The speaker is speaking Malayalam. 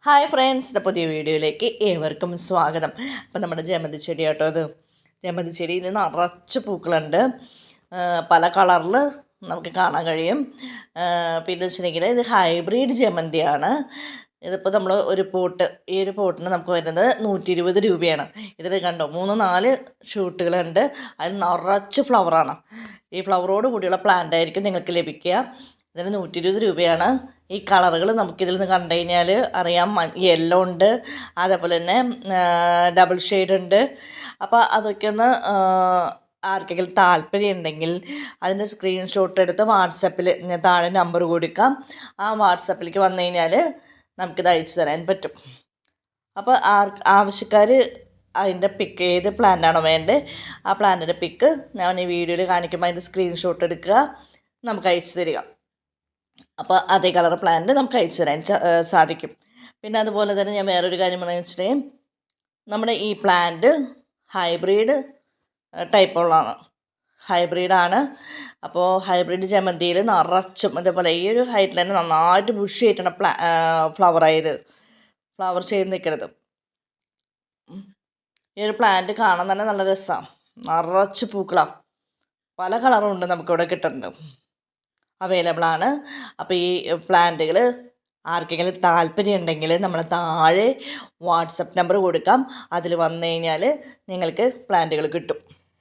ഹായ് ഫ്രണ്ട്സ്, ഇത് പുതിയ വീഡിയോയിലേക്ക് ഏവർക്കും സ്വാഗതം. അപ്പം നമ്മുടെ ജമന്തി ചെടി കേട്ടോ, അത് ജമന്തി ചെടിയിൽ നിറച്ച് പൂക്കളുണ്ട്. പല കളറിൽ നമുക്ക് കാണാൻ കഴിയും. പിന്നെ വെച്ചിട്ടുണ്ടെങ്കിൽ ഇത് ഹൈബ്രിഡ് ജമന്തിയാണ്. ഇതിപ്പോൾ നമ്മൾ ഈ ഒരു പോട്ടിന് നമുക്ക് വരുന്നത് 120 രൂപയാണ്. ഇതിൽ കണ്ടോ 3-4 ഷൂട്ടുകളുണ്ട്. അതിൽ നിറച്ച് ഫ്ലവറാണ്. ഈ ഫ്ലവറോട് കൂടിയുള്ള പ്ലാന്റ് ആയിരിക്കും നിങ്ങൾക്ക് ലഭിക്കുക. ഇതിന് 120 രൂപയാണ്. ഈ കളറുകൾ നമുക്കിതിൽ നിന്ന് കണ്ടു കഴിഞ്ഞാൽ അറിയാം. യെല്ലോ ഉണ്ട്, അതേപോലെ തന്നെ ഡബിൾ ഷെയ്ഡ് ഉണ്ട്. അപ്പോൾ അതൊക്കെ ഒന്ന് ആർക്കെങ്കിലും താല്പര്യം ഉണ്ടെങ്കിൽ അതിൻ്റെ സ്ക്രീൻഷോട്ട് എടുത്ത് വാട്സപ്പിൽ താഴെ നമ്പർ കൊടുക്കാം. ആ വാട്സപ്പിലേക്ക് വന്നു കഴിഞ്ഞാൽ നമുക്കിത് അയച്ചു തരാൻ പറ്റും. അപ്പോൾ ആവശ്യക്കാർ അതിൻ്റെ പിക്ക്, ഏത് പ്ലാന്റാണോ വേണ്ടത് ആ പ്ലാന്റിൻ്റെ പിക്ക് ഞാൻ ഈ വീഡിയോയിൽ കാണിക്കുമ്പോൾ അതിൻ്റെ സ്ക്രീൻഷോട്ട് എടുക്കുക, നമുക്ക് അയച്ചു തരിക. അപ്പോൾ അതേ കളർ പ്ലാന്റ് നമുക്ക് അയച്ചു തരാൻ സാധിക്കും. പിന്നെ അതുപോലെ തന്നെ ഞാൻ വേറൊരു കാര്യം പറഞ്ഞു വെച്ചിട്ടുണ്ടെങ്കിൽ, നമ്മുടെ ഈ പ്ലാന്റ് ഹൈബ്രിഡ് ടൈപ്പുള്ളതാണ്, ഹൈബ്രിഡാണ്. അപ്പോൾ ഹൈബ്രിഡ് ജമന്തിയിൽ നിറച്ചും അതേപോലെ ഈ ഒരു ഹൈറ്റിൽ തന്നെ നന്നായിട്ട് ബുഷ് ആയിട്ടാണ് ഫ്ലവർ ചെയ്ത് നിൽക്കുന്നത്. ഈ ഒരു പ്ലാന്റ് കാണാൻ തന്നെ നല്ല രസമാണ്, നിറച്ച് പൂക്കളാണ്. പല കളറും ഉണ്ട്, നമുക്കിവിടെ കിട്ടുന്നുണ്ട്, അവൈലബിളാണ്. അപ്പോൾ ഈ പ്ലാന്റുകൾ ആർക്കെങ്കിലും താല്പര്യം ഉണ്ടെങ്കിൽ നമ്മൾ താഴെ വാട്സപ്പ് നമ്പർ കൊടുക്കാം. അതിൽ വന്നു കഴിഞ്ഞാൽ നിങ്ങൾക്ക് പ്ലാന്റുകൾ കിട്ടും.